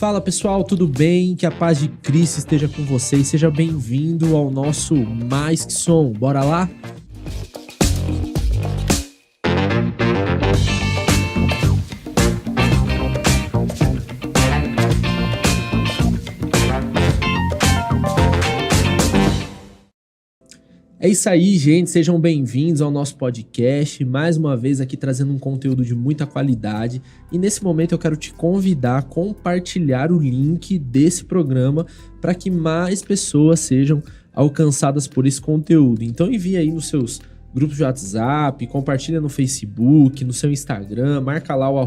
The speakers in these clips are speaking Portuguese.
Fala pessoal, tudo bem? Que a paz de Cristo esteja com vocês. Seja bem-vindo ao nosso Mais Que Som. Bora lá? É isso aí, gente. Sejam bem-vindos ao nosso podcast. Mais uma vez aqui trazendo um conteúdo de muita qualidade. E nesse momento eu quero te convidar a compartilhar o link desse programa para que mais pessoas sejam alcançadas por esse conteúdo. Então envie aí nos seus grupos de WhatsApp, compartilha no Facebook, no seu Instagram, marca lá o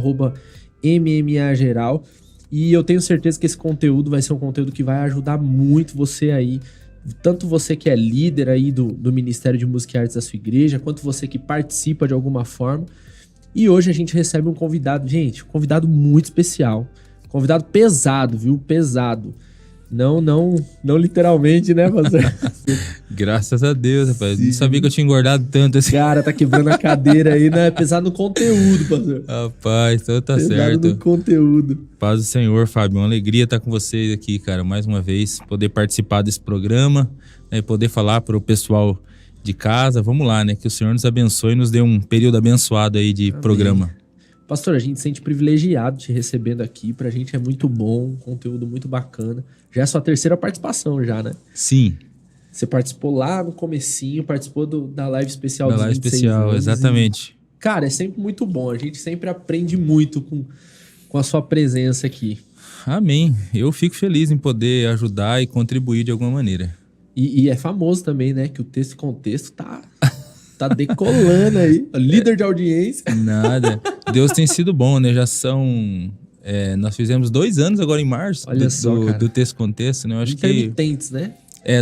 @MMAgeral. E eu tenho certeza que esse conteúdo vai ser um conteúdo que vai ajudar muito você aí, tanto você que é líder aí do Ministério de Música e Artes da sua igreja, quanto você que participa de alguma forma. E hoje a gente recebe um convidado, gente, um convidado muito especial, convidado pesado, viu? Pesado. Não literalmente, né, pastor? Graças a Deus, rapaz. Sim. Não sabia que eu tinha engordado tanto assim. Cara, tá quebrando a cadeira aí, né? Pesado no conteúdo, pastor. Rapaz, então tá pesado certo. Pesado no conteúdo. Paz do Senhor, Fábio. Uma alegria estar com vocês aqui, cara. Mais uma vez, poder participar desse programa, né, poder falar para o pessoal de casa. Vamos lá, né? Que o Senhor nos abençoe e nos dê um período abençoado aí de programa. Pastor, a gente se sente privilegiado te recebendo aqui. Pra gente é muito bom, um conteúdo muito bacana. Já é a sua terceira participação já, né? Sim. Você participou lá no comecinho, participou da live especial dos 26 especial, anos. Exatamente. E, cara, é sempre muito bom. A gente sempre aprende muito com a sua presença aqui. Amém. Eu fico feliz em poder ajudar e contribuir de alguma maneira. E é famoso também, né? Que o texto e contexto tá decolando aí. Líder de audiência. Nada. Deus tem sido bom, né? Já são... nós fizemos 2 anos agora em março do Texto Contexto, né? Eu acho intermitentes, né?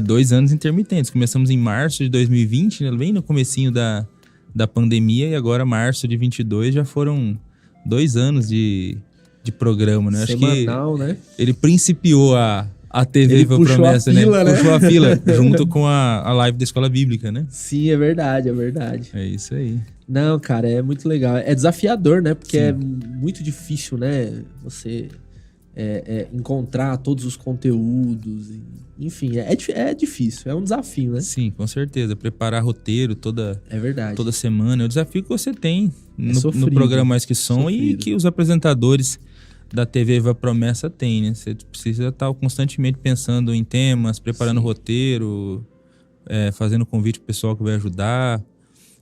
2 anos intermitentes. Começamos em março de 2020, né? Bem no comecinho da pandemia, e agora março de 22 já foram 2 anos de programa, né? Semanal, acho que né? Ele principiou a TV Viva Promessa, né? Puxou a fila junto com a live da Escola Bíblica, né? Sim, é verdade, é verdade. É isso aí. Não, cara, é muito legal. É desafiador, né? Porque é muito difícil, né? Você encontrar todos os conteúdos. Enfim, é difícil. É um desafio, né? Sim, com certeza. Preparar roteiro toda semana. É o desafio que você tem no programa Mais Que Som e que os apresentadores da TV Viva Promessa tem, né? Você precisa estar constantemente pensando em temas, preparando roteiro, fazendo convite pro pessoal que vai ajudar.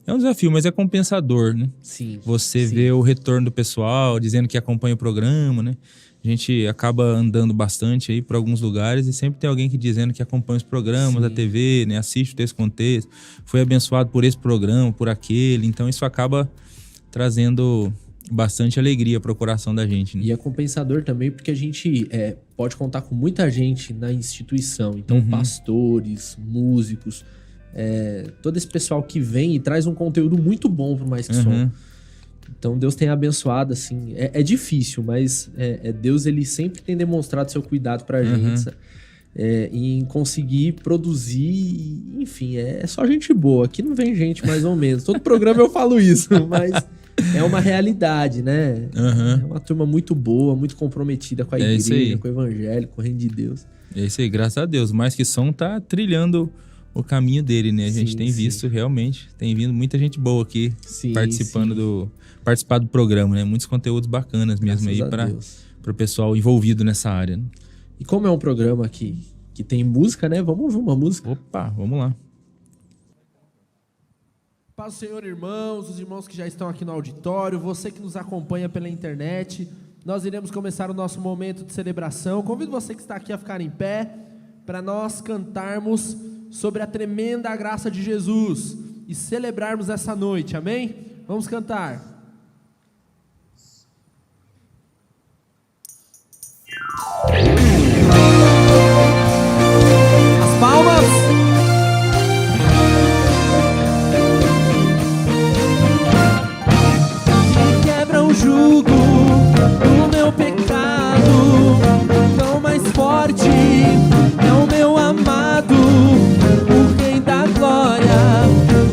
É um desafio, mas é compensador, né? Sim. Você vê o retorno do pessoal, dizendo que acompanha o programa, né? A gente acaba andando bastante aí por alguns lugares e sempre tem alguém que dizendo que acompanha os programas da TV, né? Assiste o Texto Contexto, foi abençoado por esse programa, por aquele. Então isso acaba trazendo bastante alegria para o coração da gente, né? E é compensador também porque a gente pode contar com muita gente na instituição. Então, pastores, músicos, todo esse pessoal que vem e traz um conteúdo muito bom para o Mais Que Som. Então, Deus tem abençoado, assim. É difícil, mas Deus, ele sempre tem demonstrado seu cuidado pra gente, em conseguir produzir. Enfim, é só gente boa. Aqui não vem gente mais ou menos. Todo programa eu falo isso, mas... É uma realidade, né? É uma turma muito boa, muito comprometida com a igreja, com o evangelho, com o reino de Deus. É isso aí, graças a Deus. Mais Que Som tá trilhando o caminho dele, né? A gente tem visto realmente, tem vindo muita gente boa aqui participar do programa, né? Muitos conteúdos bacanas mesmo aí para o pessoal envolvido nessa área, né? E como é um programa que tem música, né? Vamos ouvir uma música? Opa, vamos lá. Paz do Senhor, irmãos, os irmãos que já estão aqui no auditório, você que nos acompanha pela internet, nós iremos começar o nosso momento de celebração. Convido você que está aqui a ficar em pé, para nós cantarmos sobre a tremenda graça de Jesus e celebrarmos essa noite, amém? Vamos cantar. As palmas. O jugo do meu pecado, tão mais forte é o meu amado, o Rei da glória,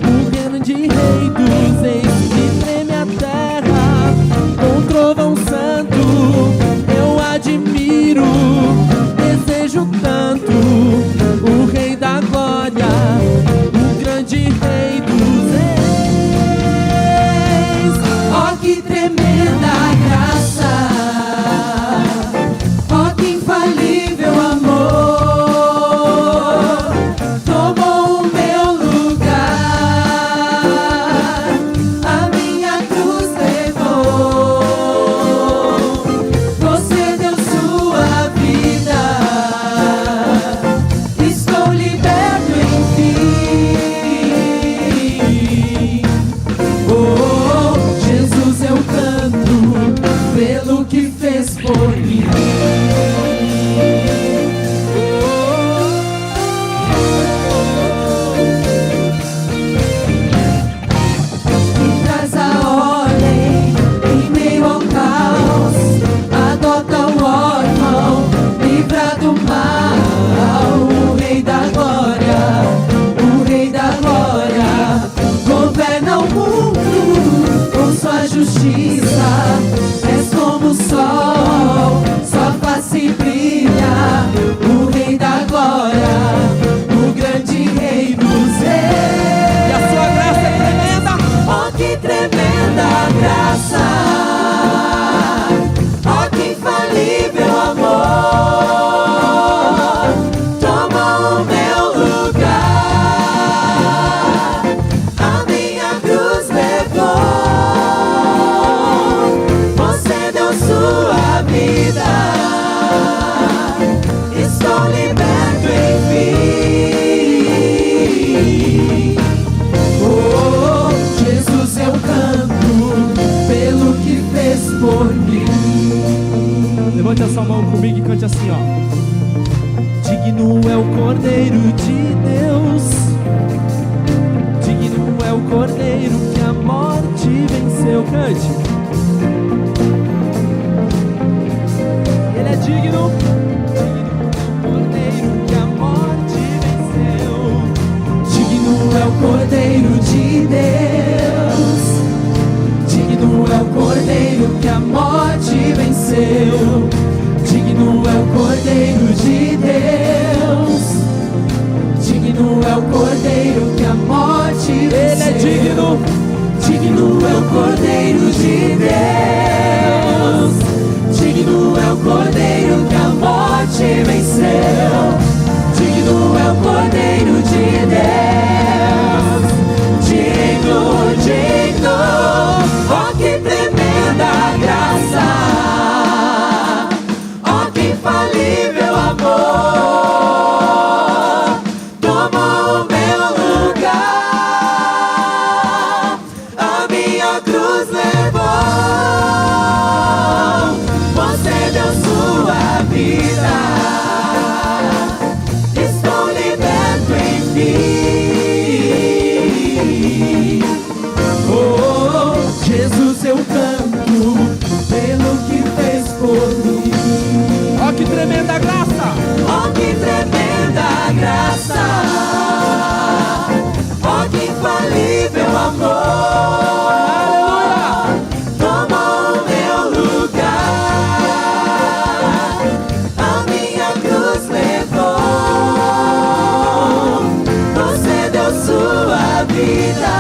o grande Rei dos reis, que treme a fez por mim. Traz a ordem em meio ao caos, adota o órfão, livra do mal. O Rei da Glória, o Rei da Glória, governa o mundo com sua justiça. És como o sol, sua face brilha. O Rei da Glória, o grande Rei dos Reis. E a sua graça é tremenda. Oh, que tremenda graça! Oh, que infalível amor! Toma o meu lugar, a minha cruz levou. Você deu sua vida, estou liberto, enfim. Oh, Jesus, eu canto pelo que fez por mim. Levante a sua mão comigo e cante assim, ó. Digno é o Cordeiro de Deus, digno é o Cordeiro que a morte venceu. Cante. Ele é digno, digno é o Cordeiro que a morte venceu. Digno é o Cordeiro de Deus, digno é o Cordeiro que a morte venceu. Digno é o Cordeiro de Deus, digno é o Cordeiro que a morte venceu. Ele é digno, digno é o Cordeiro de Deus, digno é o Cordeiro que a morte venceu. Digno é o Cordeiro de Deus, digno, digno. Oh, que tremenda graça! Infalível amor, tomou o meu lugar, a minha cruz levou. Você deu sua vida, estou liberto, enfim. Oh, Jesus, eu canto pelo que fez por mim. Ó, que tremenda graça! Oh, que tremenda graça! Oh, que infalível amor! Aleluia! Tomou o meu lugar, a minha cruz levou. Você deu sua vida,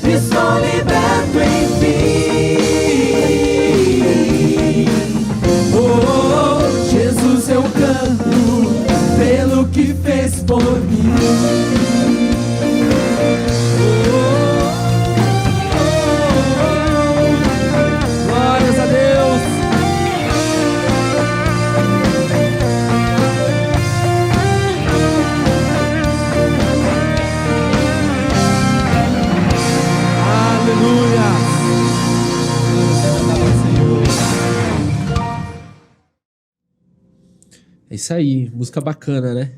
estou liberto, enfim. Eu canto pelo que fez por mim. Glórias a Deus! Aleluia! É isso aí, música bacana, né?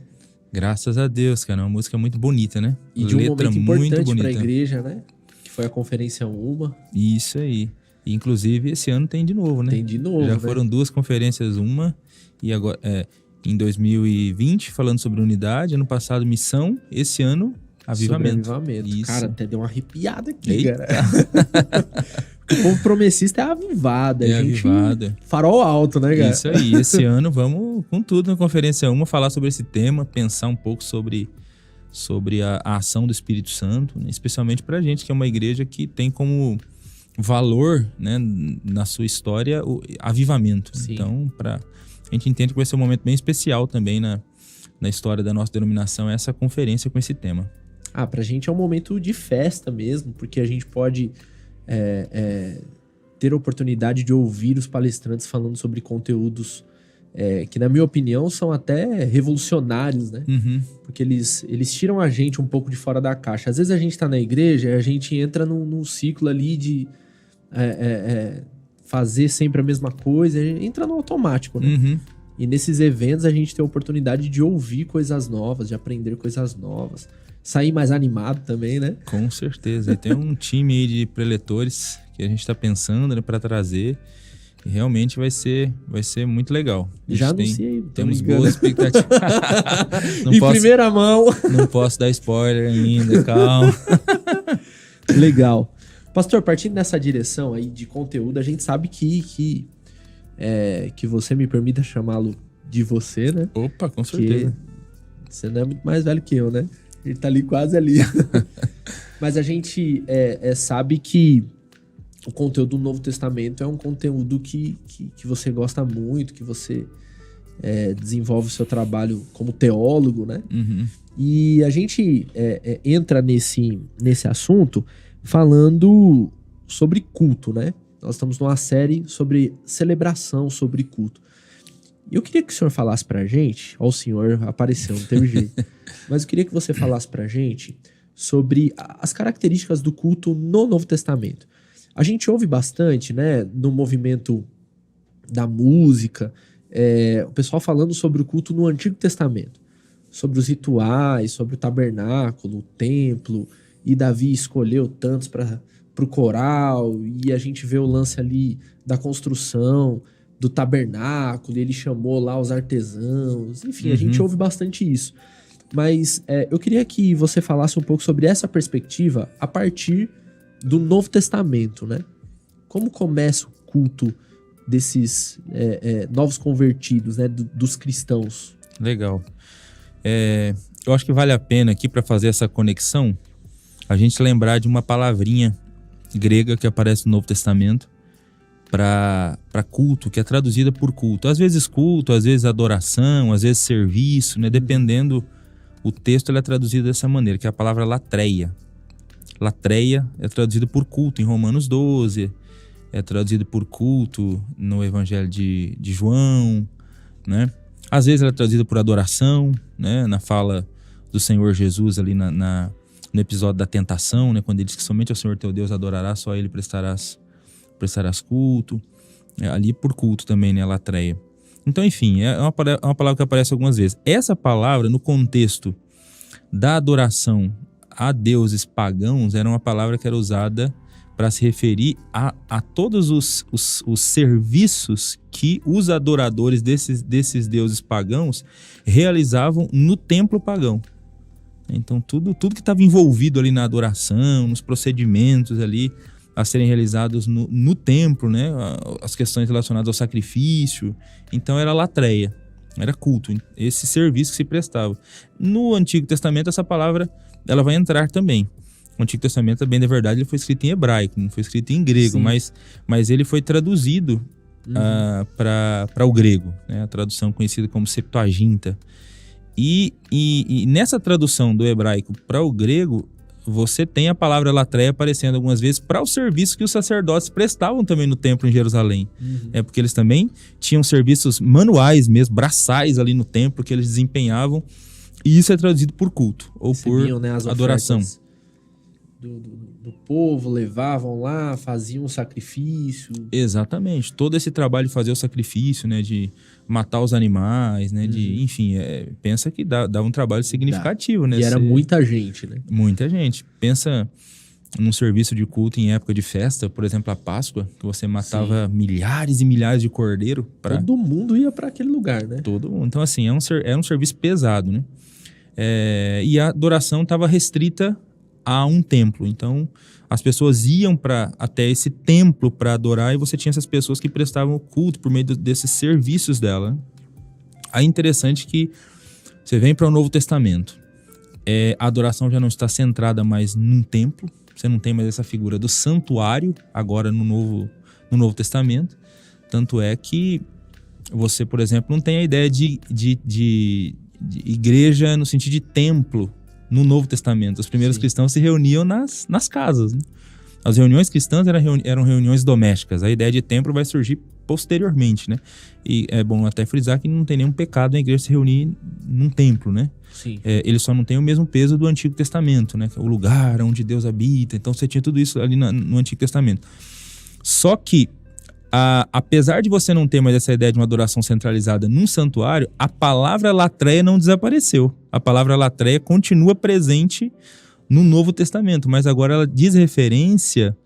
Graças a Deus, cara, uma música muito bonita, né? E de um letra momento muito importante bonita pra igreja, né? Que foi a Conferência Uma. Isso aí. E, inclusive, esse ano tem de novo, né? Tem de novo, Já né? foram 2 conferências, uma e agora em 2020 falando sobre unidade, ano passado missão, esse ano avivamento. Sobre avivamento. Isso. Cara, até deu uma arrepiada aqui, Eita. cara. O povo promessista é avivado. É avivado. Farol alto, né, cara? Isso aí. Esse ano vamos com tudo na Conferência 1, falar sobre esse tema, pensar um pouco sobre a ação do Espírito Santo, né? Especialmente pra gente, que é uma igreja que tem como valor, né, na sua história o avivamento. Sim. Então, a gente entende que vai ser um momento bem especial também na história da nossa denominação, essa conferência com esse tema. Pra gente é um momento de festa mesmo, porque a gente pode ter a oportunidade de ouvir os palestrantes falando sobre conteúdos que, na minha opinião, são até revolucionários, né? Uhum. Porque eles tiram a gente um pouco de fora da caixa. Às vezes a gente tá na igreja e a gente entra num ciclo ali de fazer sempre a mesma coisa, entra no automático, né? Uhum. E nesses eventos a gente tem a oportunidade de ouvir coisas novas, de aprender coisas novas, sair mais animado também, né? Com certeza. E tem um time aí de preletores que a gente tá pensando, né, para trazer. E realmente vai ser muito legal. Já anunciei. Temos boas expectativas. Primeira mão. Não posso dar spoiler ainda, calma. Legal. Pastor, partindo nessa direção aí de conteúdo, a gente sabe que você me permita chamá-lo de você, né? Opa, com certeza. Você não é muito mais velho que eu, né? Ele tá ali quase ali. Mas a gente sabe que o conteúdo do Novo Testamento é um conteúdo que você gosta muito, que você desenvolve o seu trabalho como teólogo, né? Uhum. E a gente entra nesse assunto falando sobre culto, né? Nós estamos numa série sobre celebração, sobre culto. E eu queria que o senhor falasse pra gente, ó, o senhor apareceu, não teve jeito, mas eu queria que você falasse pra gente sobre as características do culto no Novo Testamento. A gente ouve bastante, né, no movimento da música, o pessoal falando sobre o culto no Antigo Testamento, sobre os rituais, sobre o tabernáculo, o templo, e Davi escolheu tantos para o coral, e a gente vê o lance ali da construção do tabernáculo, e ele chamou lá os artesãos, enfim, a gente ouve bastante isso. Mas eu queria que você falasse um pouco sobre essa perspectiva a partir do Novo Testamento, né? Como começa o culto desses novos convertidos, né? Dos cristãos. Legal. Eu acho que vale a pena aqui, para fazer essa conexão, a gente lembrar de uma palavrinha grega que aparece no Novo Testamento para culto, que é traduzida por culto. Às vezes adoração, às vezes serviço, né? Dependendo o texto, ele é traduzido dessa maneira, que é a palavra latreia. Latreia é traduzido por culto em Romanos 12, é traduzido por culto no Evangelho de João, né? Às vezes ela é traduzida por adoração, né? Na fala do Senhor Jesus ali no episódio da tentação, né? Quando ele diz que somente ao Senhor teu Deus adorarás, só a ele prestarás culto. Ali por culto também, né? Latreia. Então, enfim, é uma palavra que aparece algumas vezes. Essa palavra, no contexto da adoração a deuses pagãos, era uma palavra que era usada para se referir a todos os serviços que os adoradores desses deuses pagãos realizavam no templo pagão. Então, tudo que estava envolvido ali na adoração, nos procedimentos ali a serem realizados no templo, né? As questões relacionadas ao sacrifício. Então, era latreia, era culto, esse serviço que se prestava. No Antigo Testamento, essa palavra ela vai entrar também. O Antigo Testamento, bem da verdade, ele foi escrito em hebraico, não foi escrito em grego, mas ele foi traduzido para o grego, né? A tradução conhecida como Septuaginta. E nessa tradução do hebraico para o grego, você tem a palavra latreia aparecendo algumas vezes para os serviços que os sacerdotes prestavam também no templo em Jerusalém. Porque eles também tinham serviços manuais mesmo, braçais ali no templo que eles desempenhavam. E isso é traduzido por culto ou por adoração. Do povo, levavam lá, faziam um sacrifício. Exatamente. Todo esse trabalho de fazer o sacrifício, né? De matar os animais, né? Enfim, pensa que dá um trabalho significativo, né? E era muita gente, né? Muita gente. Pensa num serviço de culto em época de festa, por exemplo, a Páscoa, que você matava milhares e milhares de cordeiro. Todo mundo ia para aquele lugar, né? Todo mundo. Então, assim, é um serviço pesado, né? E a adoração estava restrita a um templo. Então, as pessoas iam até esse templo para adorar, e você tinha essas pessoas que prestavam culto por meio desses serviços dela. Aí, interessante que você vem para o Novo Testamento. A adoração já não está centrada mais num templo. Você não tem mais essa figura do santuário agora no Novo Testamento. Tanto é que você, por exemplo, não tem a ideia de igreja no sentido de templo no Novo Testamento. Os primeiros cristãos se reuniam nas casas, né? As reuniões cristãs eram reuniões domésticas. A ideia de templo vai surgir posteriormente, né? E é bom até frisar que não tem nenhum pecado na igreja se reunir num templo, né? Sim. Ele só não tem o mesmo peso do Antigo Testamento, né? O lugar onde Deus habita. Então você tinha tudo isso ali no Antigo Testamento. Só que apesar de você não ter mais essa ideia de uma adoração centralizada num santuário, a palavra latreia não desapareceu. A palavra latreia continua presente no Novo Testamento, mas agora ela diz referência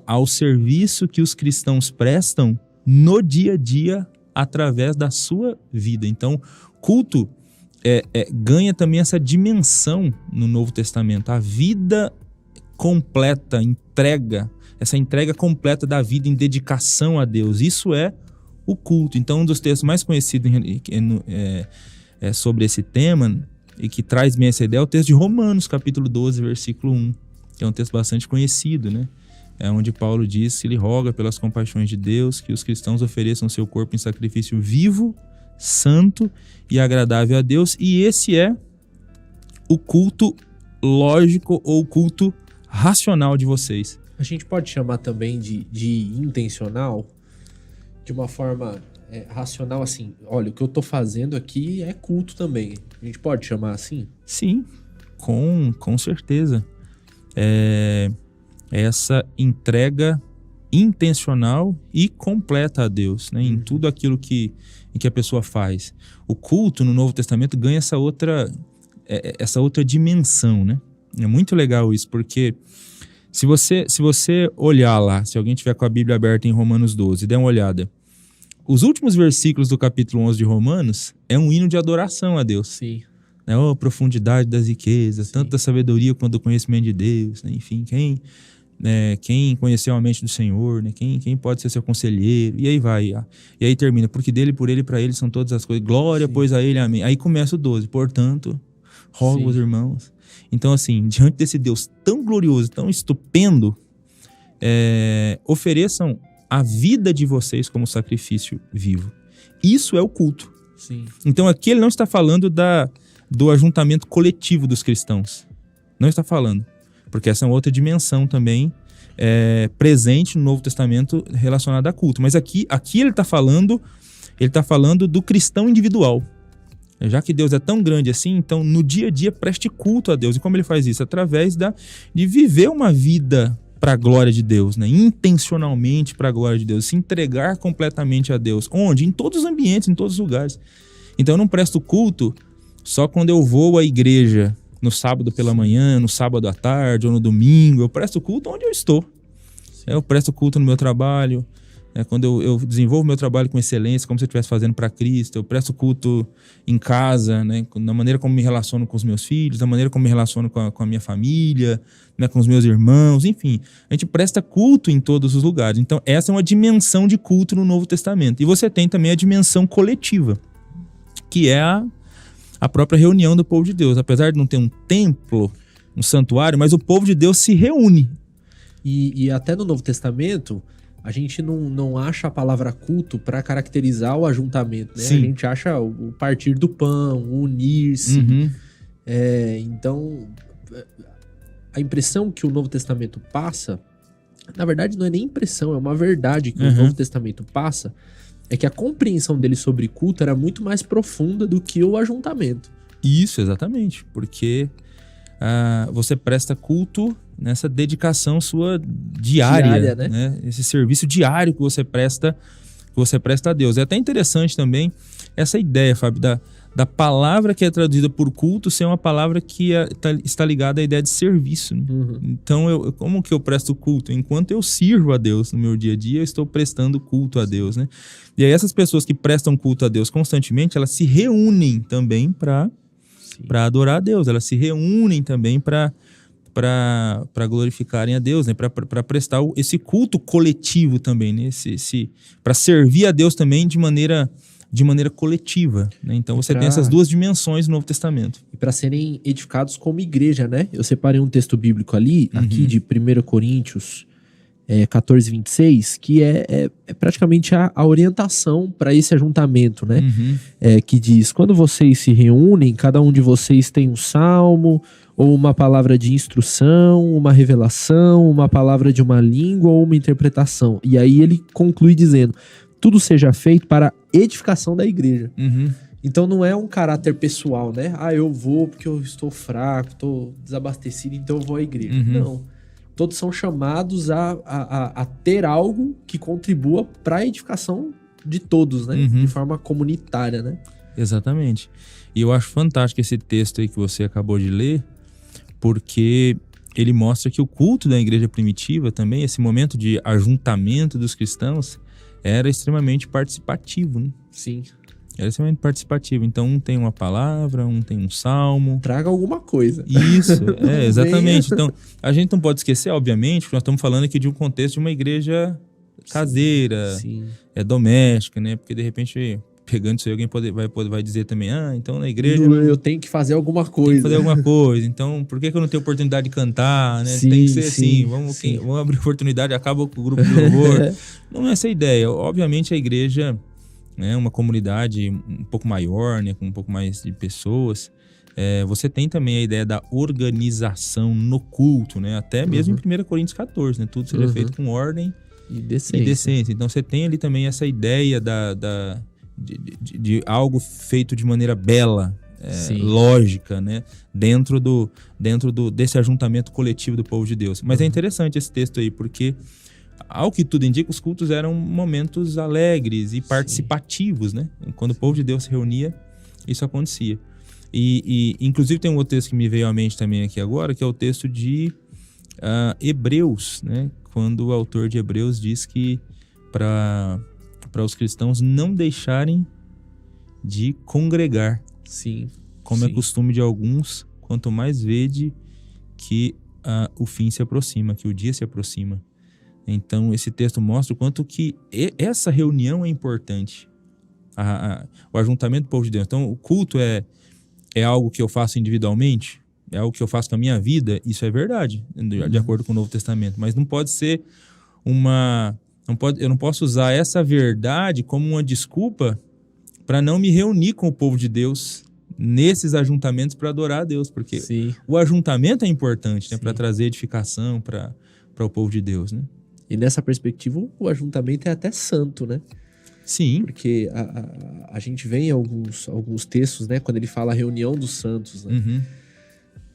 ao serviço que os cristãos prestam no dia a dia através da sua vida. Então, culto ganha também essa dimensão no Novo Testamento. A vida completa, essa entrega completa da vida em dedicação a Deus. Isso é o culto. Então, um dos textos mais conhecidos sobre esse tema e que traz bem essa ideia é o texto de Romanos, capítulo 12, versículo 1, que é um texto bastante conhecido, né? É onde Paulo diz que ele roga pelas compaixões de Deus que os cristãos ofereçam seu corpo em sacrifício vivo, santo e agradável a Deus. E esse é o culto lógico ou culto racional de vocês. A gente pode chamar também de intencional, de uma forma racional, assim, olha, o que eu tô fazendo aqui é culto também. A gente pode chamar assim? Sim, com certeza. Essa entrega intencional e completa a Deus, né? Em tudo aquilo em que a pessoa faz. O culto no Novo Testamento ganha essa outra dimensão, né? É muito legal isso, porque se você olhar lá, se alguém tiver com a Bíblia aberta em Romanos 12, dê uma olhada. Os últimos versículos do capítulo 11 de Romanos é um hino de adoração a Deus. Sim. Né? Oh, profundidade das riquezas, tanto da sabedoria quanto do conhecimento de Deus, né? Enfim, quem conheceu a mente do Senhor, né? Quem pode ser seu conselheiro, e aí vai. E aí termina, porque dele, por ele, para ele são todas as coisas. Glória, pois a ele, amém. Aí começa o 12, portanto, rogo aos irmãos. Então, assim, diante desse Deus tão glorioso, tão estupendo, ofereçam a vida de vocês como sacrifício vivo. Isso é o culto. Sim. Então, aqui ele não está falando do ajuntamento coletivo dos cristãos. Não está falando. Porque essa é uma outra dimensão também presente no Novo Testamento relacionada a culto. Mas aqui ele está falando do cristão individual. Já que Deus é tão grande assim, então no dia a dia preste culto a Deus. E como ele faz isso? Através de viver uma vida para a glória de Deus, né? Intencionalmente para a glória de Deus, se entregar completamente a Deus. Onde? Em todos os ambientes, em todos os lugares. Então eu não presto culto só quando eu vou à igreja no sábado pela manhã, no sábado à tarde ou no domingo. Eu presto culto onde eu estou. Eu presto culto no meu trabalho, quando eu desenvolvo meu trabalho com excelência, como se eu estivesse fazendo para Cristo. Eu presto culto em casa, né? Na maneira como me relaciono com os meus filhos, na maneira como me relaciono com a minha família, né? Com os meus irmãos, enfim. A gente presta culto em todos os lugares. Então essa é uma dimensão de culto no Novo Testamento. E você tem também a dimensão coletiva, que é a própria reunião do povo de Deus. Apesar de não ter um templo, um santuário, mas o povo de Deus se reúne. E até no Novo Testamento, a gente não acha a palavra culto para caracterizar o ajuntamento, né? Sim. A gente acha o partir do pão, o unir-se. Uhum. Então, a impressão que o Novo Testamento passa, na verdade não é nem impressão, é uma verdade que o Novo Testamento passa, é que a compreensão dele sobre culto era muito mais profunda do que o ajuntamento. Isso, exatamente. Porque você presta culto nessa dedicação sua diária, né? Esse serviço diário que você presta a Deus. É até interessante também essa ideia, Fábio, da palavra que é traduzida por culto ser uma palavra que está ligada à ideia de serviço. Né? Uhum. Então, como que eu presto culto? Enquanto eu sirvo a Deus no meu dia a dia, eu estou prestando culto a Deus, né? E aí essas pessoas que prestam culto a Deus constantemente, elas se reúnem também para adorar a Deus. Elas se reúnem também para glorificarem a Deus, né? Para prestar esse culto coletivo também, né? Para servir a Deus também de maneira coletiva, né? Então você tem essas duas dimensões no Novo Testamento. E para serem edificados como igreja, né? Eu separei um texto bíblico ali, aqui de 1 Coríntios 14, 26, que é praticamente a orientação para esse ajuntamento, né? Que diz, quando vocês se reúnem, cada um de vocês tem um salmo, ou uma palavra de instrução, uma revelação, uma palavra de uma língua ou uma interpretação. E aí ele conclui dizendo, tudo seja feito para edificação da igreja. Então não é um caráter pessoal, né? Eu vou porque eu estou fraco, estou desabastecido, então eu vou à igreja. Não. todos são chamados a ter algo que contribua para a edificação de todos, né? De forma comunitária, né? Exatamente. E eu acho fantástico esse texto aí que você acabou de ler, porque ele mostra que o culto da igreja primitiva também, esse momento de ajuntamento dos cristãos, era extremamente participativo, né? Sim. Era extremamente participativo. Então, um tem uma palavra, um tem um salmo. Traga alguma coisa. Isso, exatamente. Então, a gente não pode esquecer, obviamente, que nós estamos falando aqui de um contexto de uma igreja caseira, sim. Doméstica, né? Porque, de repente, pegando isso aí, alguém vai dizer também, então na igreja... Eu tenho que fazer alguma coisa. Tem que fazer alguma coisa. Então, por que eu não tenho oportunidade de cantar, né? Sim, tem que ser sim, assim, vamos abrir oportunidade, acaba com o grupo de louvor. Não é essa a ideia. Obviamente, a igreja... né, uma comunidade um pouco maior, né, com um pouco mais de pessoas, você tem também a ideia da organização no culto, né, até mesmo em 1 Coríntios 14, né, tudo seja feito com ordem e decência. Então você tem ali também essa ideia de algo feito de maneira bela, lógica, né, dentro desse ajuntamento coletivo do povo de Deus. Mas é interessante esse texto aí, porque ao que tudo indica, os cultos eram momentos alegres e participativos, né? Quando o povo de Deus se reunia, isso acontecia. E inclusive tem um outro texto que me veio à mente também aqui agora, que é o texto de Hebreus, né? Quando o autor de Hebreus diz que para os cristãos não deixarem de congregar. Sim. Como é costume de alguns, quanto mais vede que o fim se aproxima, que o dia se aproxima. Então, esse texto mostra o quanto que essa reunião é importante. O ajuntamento do povo de Deus. Então, o culto é algo que eu faço individualmente? É algo que eu faço com a minha vida? Isso é verdade, de acordo com o Novo Testamento. Mas não pode ser eu não posso usar essa verdade como uma desculpa para não me reunir com o povo de Deus nesses ajuntamentos para adorar a Deus. Porque o ajuntamento é importante, né, para trazer edificação para o povo de Deus, né? E nessa perspectiva, o ajuntamento é até santo, né? Sim. Porque a gente vê em alguns textos, né? Quando ele fala a reunião dos santos, né?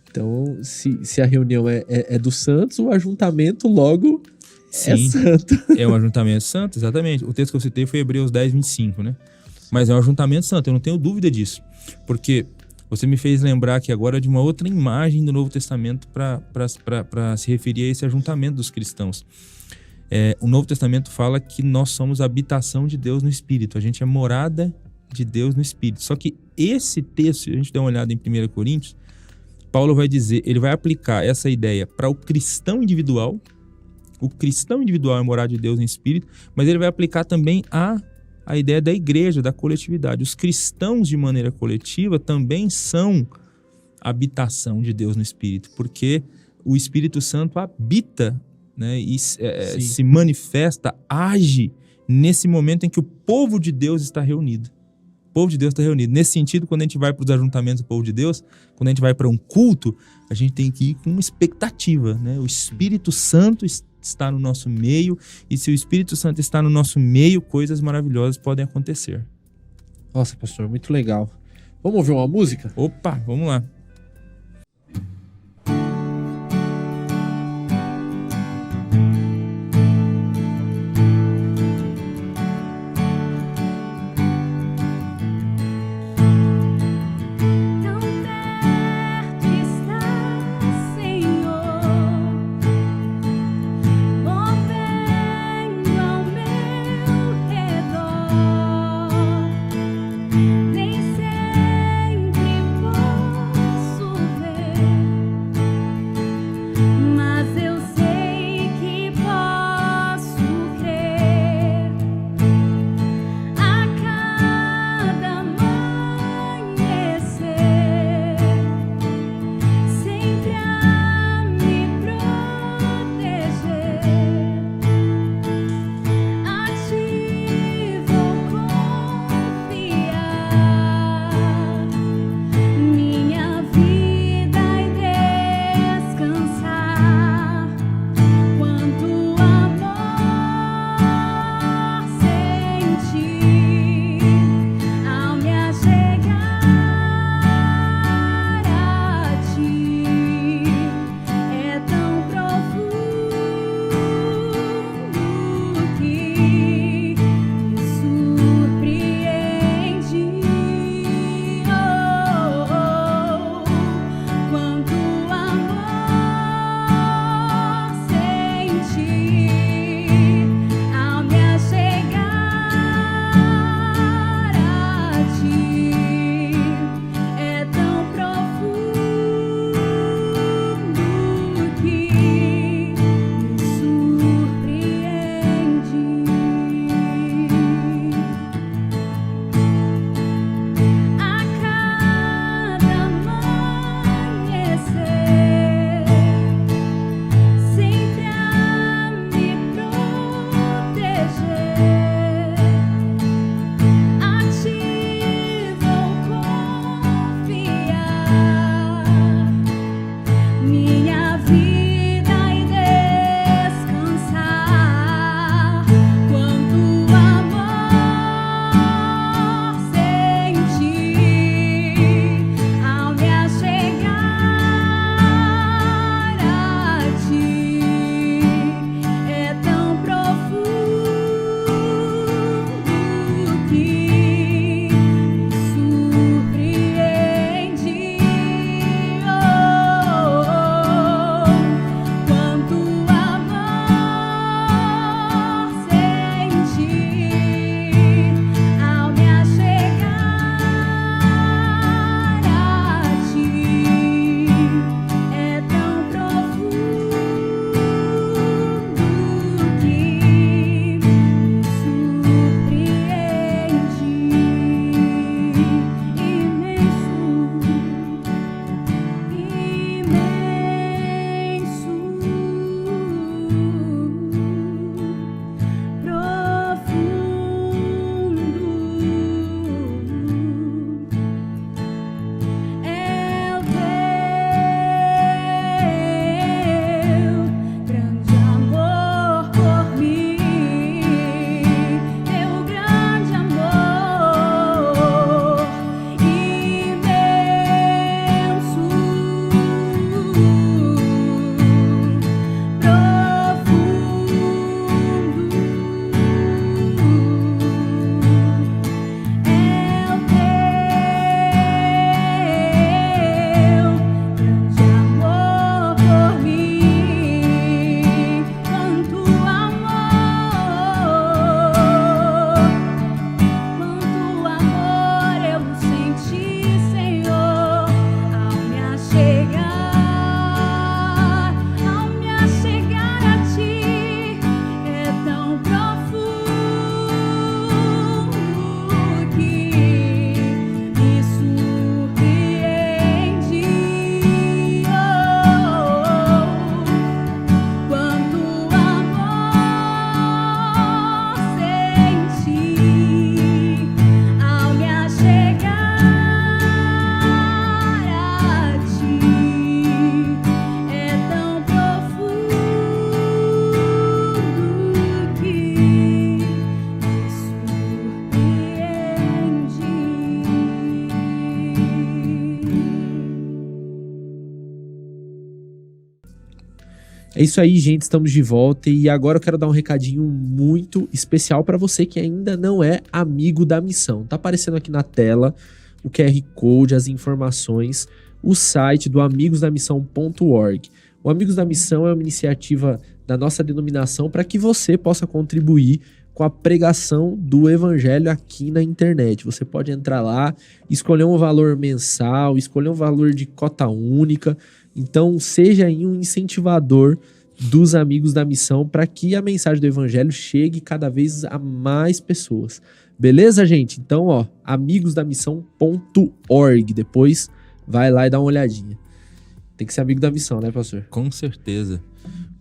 Então, se a reunião é dos santos, o ajuntamento logo é santo. É um ajuntamento santo, exatamente. O texto que eu citei foi Hebreus 10, 25, né? Mas é um ajuntamento santo, eu não tenho dúvida disso. Porque você me fez lembrar aqui agora de uma outra imagem do Novo Testamento para se referir a esse ajuntamento dos cristãos. O Novo Testamento fala que nós somos a habitação de Deus no Espírito. A gente é morada de Deus no Espírito. Só que esse texto, se a gente der uma olhada em 1 Coríntios, Paulo vai dizer, ele vai aplicar essa ideia para o cristão individual. O cristão individual é morada de Deus no Espírito, mas ele vai aplicar também a ideia da igreja, da coletividade. Os cristãos, de maneira coletiva, também são habitação de Deus no Espírito, porque o Espírito Santo habita, né, e se manifesta, age nesse momento em que o povo de Deus está reunido. O povo de Deus está reunido. Nesse sentido, quando a gente vai para os ajuntamentos do povo de Deus, quando a gente vai para um culto, a gente tem que ir com uma expectativa, né? O Espírito Santo está no nosso meio, e se o Espírito Santo está no nosso meio, coisas maravilhosas podem acontecer. Nossa, pastor, muito legal. Vamos ouvir uma música? Opa, vamos lá. É isso aí, gente, estamos de volta e agora eu quero dar um recadinho muito especial para você que ainda não é amigo da missão. Tá aparecendo aqui na tela o QR Code, as informações, o site do amigosdamissão.org. O Amigos da Missão é uma iniciativa da nossa denominação para que você possa contribuir com a pregação do evangelho aqui na internet. Você pode entrar lá, escolher um valor mensal, escolher um valor de cota única. Então, seja aí um incentivador dos Amigos da Missão para que a mensagem do evangelho chegue cada vez a mais pessoas. Beleza, gente? Então, ó, amigosdamissão.org. Depois vai lá e dá uma olhadinha. Tem que ser amigo da missão, né, pastor? Com certeza.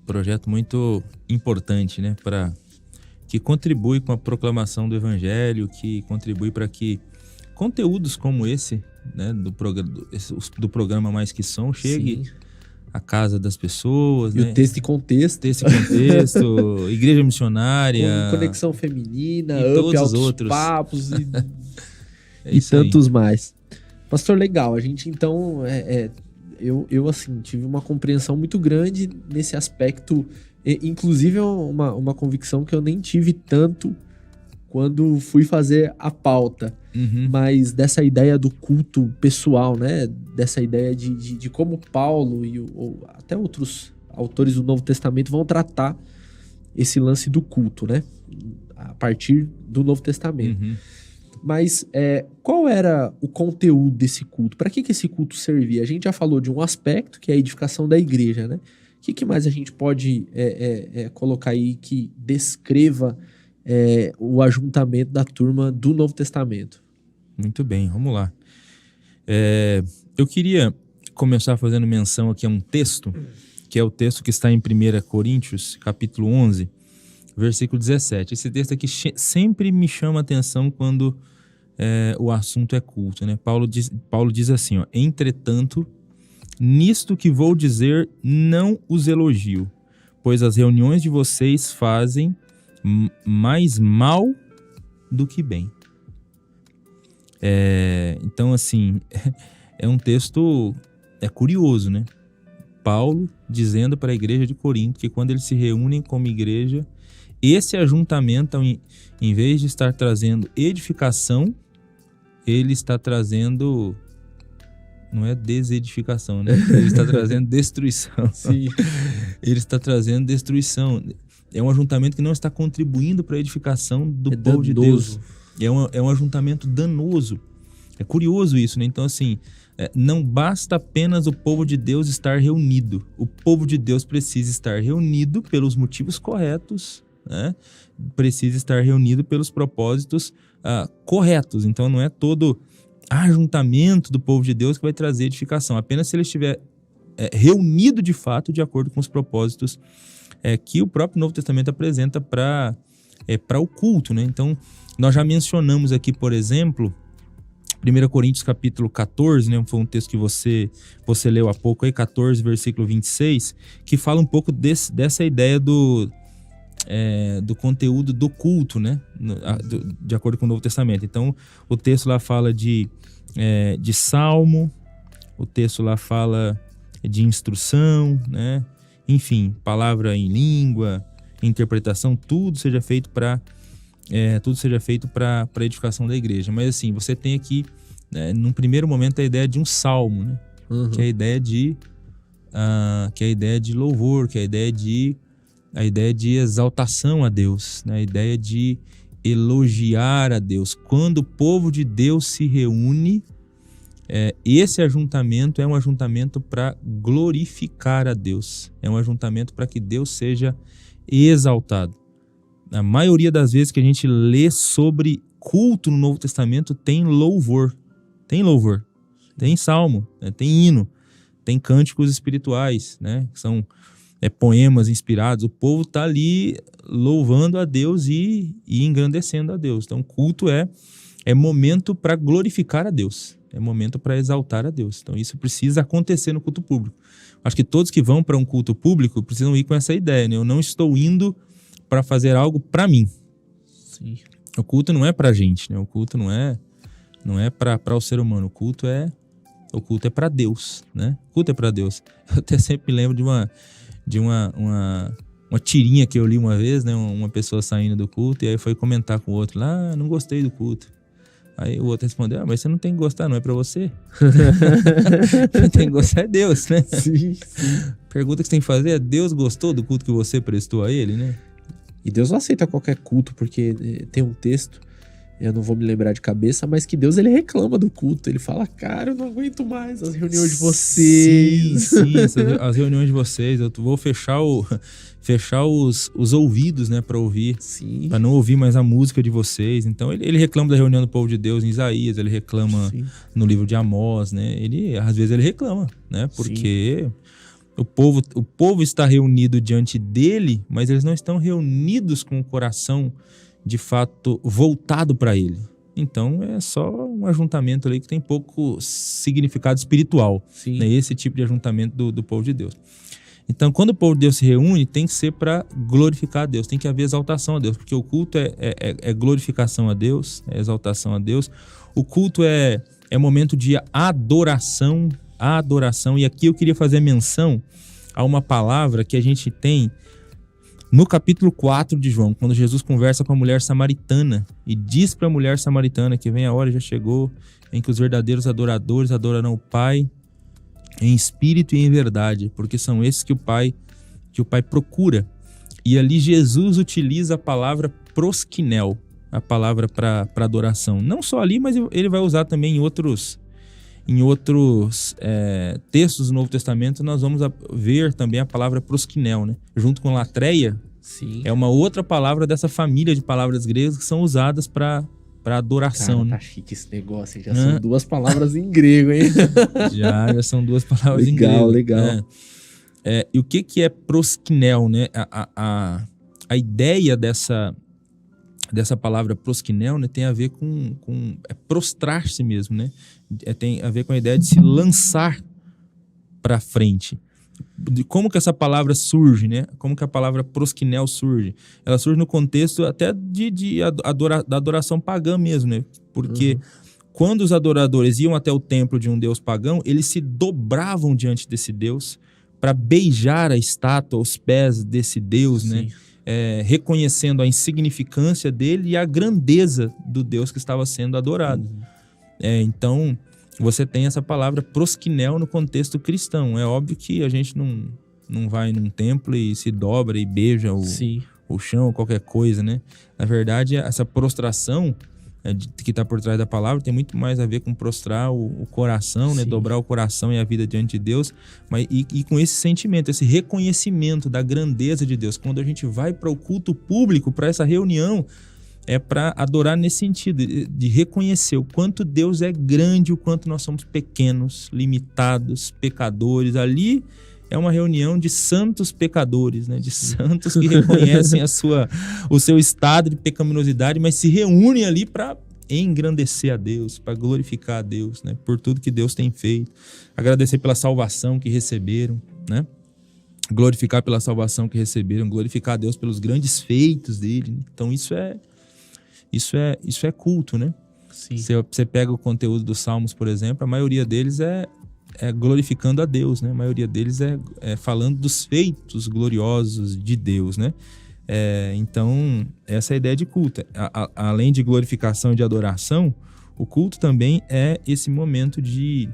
Projeto muito importante, né? Que contribui com a proclamação do evangelho, que contribui para que conteúdos como esse, né, do programa Mais Que Som, chegue à casa das pessoas. E né? O texto e contexto. Igreja missionária. Conexão feminina, e todos os outros papos e tantos mais. Pastor, legal. A gente, então, eu assim, tive uma compreensão muito grande nesse aspecto. Inclusive, uma convicção que eu nem tive tanto quando fui fazer a pauta. Mas dessa ideia do culto pessoal, né? Dessa ideia de como Paulo e até outros autores do Novo Testamento vão tratar esse lance do culto, né? A partir do Novo Testamento. Mas qual era o conteúdo desse culto? Para que esse culto servia? A gente já falou de um aspecto, que é a edificação da igreja, né? O que mais a gente pode colocar aí que descreva o ajuntamento da turma do Novo Testamento? Muito bem, vamos lá. Eu queria começar fazendo menção aqui a um texto, que é o texto que está em 1 Coríntios, capítulo 11, versículo 17. Esse texto aqui sempre me chama a atenção quando o assunto é culto, né? Paulo diz assim, ó, entretanto, nisto que vou dizer não os elogio, pois as reuniões de vocês fazem mais mal do que bem. Então, assim, é um texto curioso, né? Paulo dizendo para a igreja de Corinto que quando eles se reúnem como igreja, esse ajuntamento, em vez de estar trazendo edificação, ele está trazendo... Não é desedificação, né? Ele está trazendo destruição. Sim. Ele está trazendo destruição. É um ajuntamento que não está contribuindo para a edificação do povo de Deus. É um ajuntamento danoso. É curioso isso, né? Então, assim, não basta apenas o povo de Deus estar reunido. O povo de Deus precisa estar reunido pelos motivos corretos, né? Precisa estar reunido pelos propósitos corretos. Então, não é todo ajuntamento do povo de Deus que vai trazer edificação. Apenas se ele estiver reunido de fato de acordo com os propósitos que o próprio Novo Testamento apresenta para o culto, né? Então, nós já mencionamos aqui, por exemplo, 1 Coríntios capítulo 14, né? Foi um texto que você leu há pouco aí, 14, versículo 26, que fala um pouco dessa ideia do conteúdo do culto, né? De acordo com o Novo Testamento. Então, o texto lá fala de salmo, o texto lá fala de instrução, né? Enfim, palavra em língua, interpretação, tudo seja feito para a edificação da igreja. Mas assim, você tem aqui, num primeiro momento, a ideia de um salmo, né? Que é a ideia de louvor, que é a ideia de exaltação a Deus, né? A ideia de elogiar a Deus. Quando o povo de Deus se reúne, esse ajuntamento é um ajuntamento para glorificar a Deus. É um ajuntamento para que Deus seja exaltado. A maioria das vezes que a gente lê sobre culto no Novo Testamento tem louvor. Tem louvor. Tem salmo, né? Tem hino. Tem cânticos espirituais, né? Que são poemas inspirados. O povo está ali louvando a Deus e engrandecendo a Deus. Então, culto é momento para glorificar a Deus. É momento para exaltar a Deus. Então, isso precisa acontecer no culto público. Acho que todos que vão para um culto público precisam ir com essa ideia, né? Eu não estou indo para fazer algo para mim. Sim. O culto não é para a gente, né? O culto não é para o ser humano. O culto é para Deus, né? O culto é para Deus. Eu até sempre lembro de uma tirinha que eu li uma vez, né? Uma pessoa saindo do culto e aí foi comentar com o outro lá, não gostei do culto. Aí o outro respondeu, mas você não tem que gostar, não é pra você. Quem tem que gostar é Deus, né? Sim. Pergunta que você tem que fazer é, Deus gostou do culto que você prestou a ele, né? E Deus não aceita qualquer culto, porque tem um texto, eu não vou me lembrar de cabeça, mas que Deus, ele reclama do culto. Ele fala, cara, eu não aguento mais as reuniões de vocês. Sim, as reuniões de vocês. Eu vou fechar os ouvidos, né, para ouvir. Sim. Para não ouvir mais a música de vocês. Então, ele reclama da reunião do povo de Deus em Isaías, ele reclama no livro de Amós, né? Às vezes ele reclama, né? Porque o povo está reunido diante dele, mas eles não estão reunidos com o coração de fato voltado para ele. Então é só um ajuntamento ali que tem pouco significado espiritual, né? Esse tipo de ajuntamento do povo de Deus. Então quando o povo de Deus se reúne, tem que ser para glorificar a Deus, tem que haver exaltação a Deus, porque o culto é glorificação a Deus, é exaltação a Deus. O culto é momento de adoração, e aqui eu queria fazer menção a uma palavra que a gente tem no capítulo 4 de João, quando Jesus conversa com a mulher samaritana e diz para a mulher samaritana que vem a hora, já chegou, em que os verdadeiros adoradores adorarão o Pai em espírito e em verdade, porque são esses que o Pai procura. E ali Jesus utiliza a palavra proskinel, a palavra para adoração. Não só ali, mas ele vai usar também em outros textos do Novo Testamento. Nós vamos ver também a palavra proskinel, né? Junto com latreia. Sim. É uma outra palavra dessa família de palavras gregas que são usadas para adoração. Cara, tá chique esse negócio, hein? Já são duas palavras em grego, hein? Já são duas palavras em grego. Legal. E o que é proskinel, né? A ideia dessa palavra proskinel, né, tem a ver com prostrar-se mesmo, né? Tem a ver com a ideia de se lançar para frente. De como que essa palavra surge, né? Como que a palavra proskinel surge? Ela surge no contexto até da adoração pagã mesmo, né? Porque quando os adoradores iam até o templo de um deus pagão, eles se dobravam diante desse deus para beijar a estátua aos pés desse deus, né? Reconhecendo a insignificância dele e a grandeza do Deus que estava sendo adorado. Então, você tem essa palavra proskinel no contexto cristão. É óbvio que a gente não vai num templo e se dobra e beija o chão ou qualquer coisa, né? Na verdade, essa prostração que está por trás da palavra tem muito mais a ver com prostrar o coração, né? Dobrar o coração e a vida diante de Deus, e com esse sentimento, esse reconhecimento da grandeza de Deus. Quando a gente vai para o culto público, para essa reunião, é para adorar nesse sentido, de reconhecer o quanto Deus é grande, o quanto nós somos pequenos, limitados, pecadores. Ali é uma reunião de santos pecadores, né? De santos que reconhecem o seu estado de pecaminosidade, mas se reúnem ali para engrandecer a Deus, para glorificar a Deus, né? Por tudo que Deus tem feito. Agradecer pela salvação que receberam, né? Glorificar pela salvação que receberam, glorificar a Deus pelos grandes feitos dele, né? Então isso é culto, né? Você pega o conteúdo dos Salmos, por exemplo, a maioria deles é glorificando a Deus, né? A maioria deles é falando dos feitos gloriosos de Deus, né? Então, essa é a ideia de culto. Além de glorificação e de adoração, o culto também é esse momento de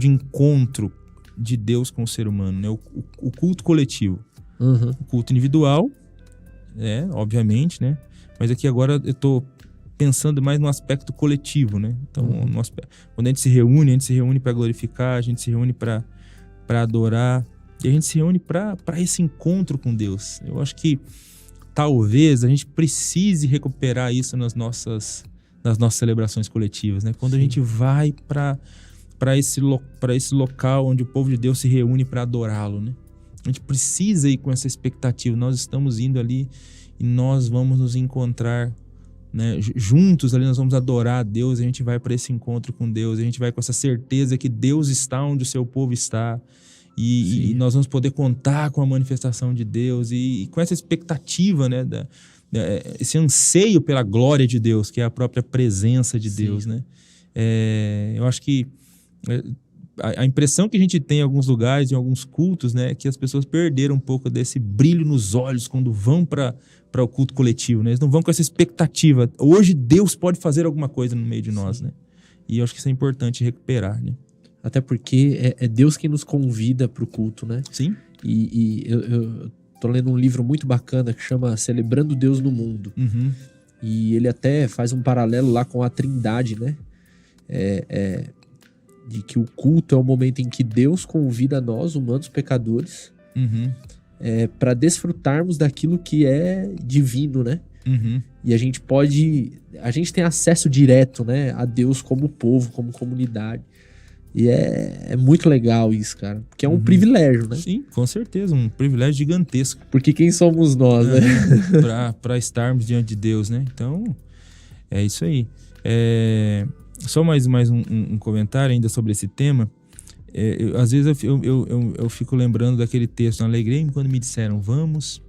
encontro de Deus com o ser humano, né? O culto coletivo. O culto individual, obviamente, né? Mas aqui agora eu estou pensando mais no aspecto coletivo, né? Então, quando a gente se reúne para glorificar, a gente se reúne para adorar, e a gente se reúne para esse encontro com Deus. Eu acho que talvez a gente precise recuperar isso nas nossas celebrações coletivas, né? Quando a gente vai para esse local onde o povo de Deus se reúne para adorá-lo, né? A gente precisa ir com essa expectativa. Nós estamos indo ali e nós vamos nos encontrar, né, juntos ali, nós vamos adorar a Deus. A gente vai para esse encontro com Deus, a gente vai com essa certeza que Deus está onde o seu povo está, e nós vamos poder contar com a manifestação de Deus, e com essa expectativa, né, esse anseio pela glória de Deus, que é a própria presença de Deus, né? Eu acho que a impressão que a gente tem em alguns lugares, em alguns cultos, né, é que as pessoas perderam um pouco desse brilho nos olhos quando vão para o culto coletivo, né? Eles não vão com essa expectativa. Hoje Deus pode fazer alguma coisa no meio de nós, né? E eu acho que isso é importante recuperar, né? Até porque é Deus quem nos convida para o culto, né? Sim. E eu tô lendo um livro muito bacana que chama Celebrando Deus no Mundo. Uhum. E ele até faz um paralelo lá com a Trindade, né? De que o culto é o momento em que Deus convida nós, humanos pecadores, para desfrutarmos daquilo que é divino, né? E a gente tem acesso direto, né, a Deus como povo, como comunidade. E é muito legal isso, cara, porque é um privilégio, né? Sim, com certeza, um privilégio gigantesco. Porque quem somos nós, né? Para estarmos diante de Deus, né? Então, é isso aí. Só mais um comentário ainda sobre esse tema. Às vezes eu fico lembrando daquele texto: alegrei-me quando me disseram, vamos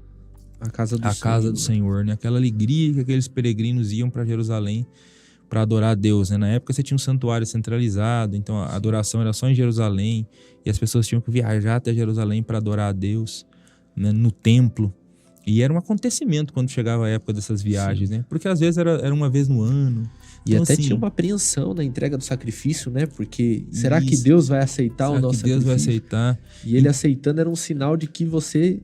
à casa do Senhor, né? Aquela alegria que aqueles peregrinos iam para Jerusalém para adorar a Deus, né? Na época você tinha um santuário centralizado, então a adoração era só em Jerusalém e as pessoas tinham que viajar até Jerusalém para adorar a Deus, né? No templo. E era um acontecimento quando chegava a época dessas viagens, né? Porque às vezes era uma vez no ano. E então, até assim, tinha uma apreensão na entrega do sacrifício, né? Porque será que Deus vai aceitar o nosso sacrifício? Deus vai aceitar? E ele aceitando era um sinal de que você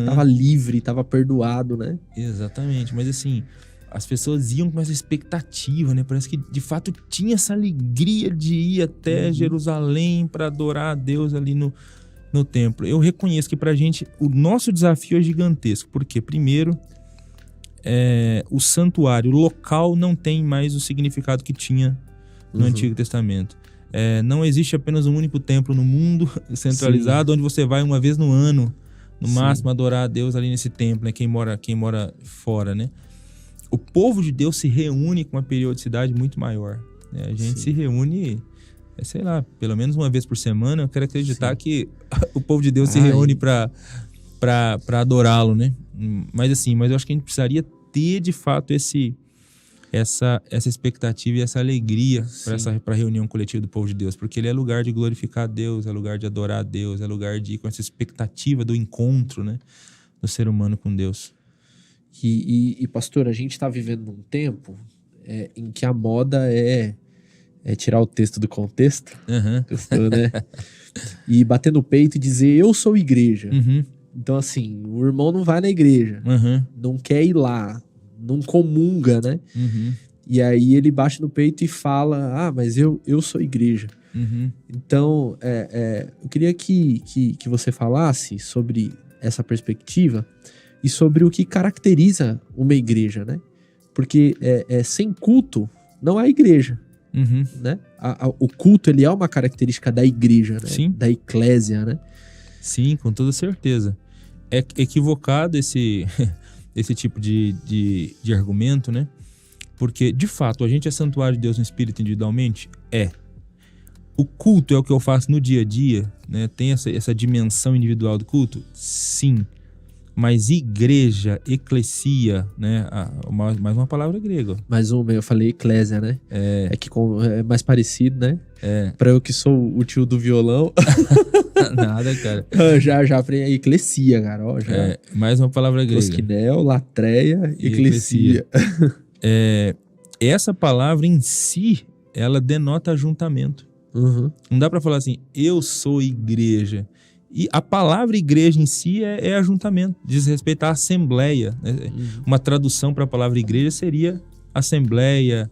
estava livre, estava perdoado, né? Exatamente. Mas assim, as pessoas iam com essa expectativa, né? Parece que de fato tinha essa alegria de ir até Jerusalém para adorar a Deus ali no templo. Eu reconheço que pra gente o nosso desafio é gigantesco. Porque primeiro, o santuário local não tem mais o significado que tinha no Antigo Testamento. Não existe apenas um único templo no mundo centralizado, onde você vai uma vez no ano, no máximo, adorar a Deus ali nesse templo, né? Quem mora fora, né? O povo de Deus se reúne com uma periodicidade muito maior, né? A gente se reúne, sei lá, pelo menos uma vez por semana. Eu quero acreditar que o povo de Deus se reúne para adorá-lo, né? Mas eu acho que a gente precisaria ter de fato essa expectativa e essa alegria para a reunião coletiva do povo de Deus, porque ele é lugar de glorificar a Deus, é lugar de adorar a Deus, é lugar de ir com essa expectativa do encontro, né, do ser humano com Deus. E pastor, a gente está vivendo num tempo em que a moda é tirar o texto do contexto, pastor, né? E bater no peito e dizer, eu sou igreja. Então, assim, o irmão não vai na igreja, não quer ir lá, não comunga, né? E aí ele bate no peito e fala, mas eu sou igreja. Então, eu queria que você falasse sobre essa perspectiva e sobre o que caracteriza uma igreja, né? Porque sem culto não há igreja, né? O culto, ele é uma característica da igreja, né? Sim. Da eclésia, né? Sim, com toda certeza. É equivocado esse tipo de argumento, né? Porque, de fato, a gente é santuário de Deus no Espírito individualmente? O culto é o que eu faço no dia a dia, né? Tem essa dimensão individual do culto? Sim. Mas igreja, eclesia, né? Mais uma palavra grega. Mais uma, eu falei eclésia, né? É que é mais parecido, né? Pra eu que sou o tio do violão. Nada, cara. Já aprendi a eclesia, cara. Ó, já. Mais uma palavra grega. Prosquinel, latreia, eclesia. Essa palavra em si, ela denota ajuntamento. Não dá pra falar assim, eu sou igreja. E a palavra igreja em si é ajuntamento, diz respeito à assembleia, né? Uma tradução para a palavra igreja seria assembleia,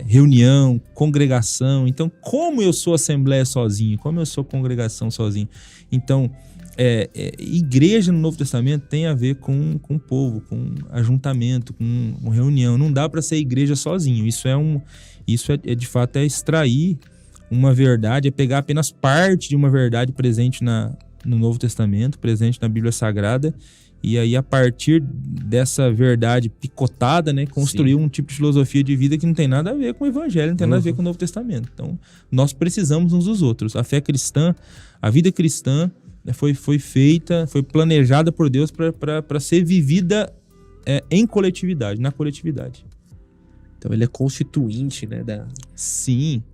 reunião, congregação. Então, como eu sou assembleia sozinho, como eu sou congregação sozinho? Então, igreja no Novo Testamento tem a ver com o povo, com ajuntamento, com reunião. Não dá para ser igreja sozinho. Isso de fato extrair uma verdade, é pegar apenas parte de uma verdade presente no Novo Testamento, presente na Bíblia Sagrada, e aí a partir dessa verdade picotada, né, construir um tipo de filosofia de vida que não tem nada a ver com o Evangelho, não tem nada a ver com o Novo Testamento. Então, nós precisamos uns dos outros. A fé cristã, a vida cristã, foi feita, foi planejada por Deus para ser vivida em coletividade, na coletividade. Então ele é constituinte, né,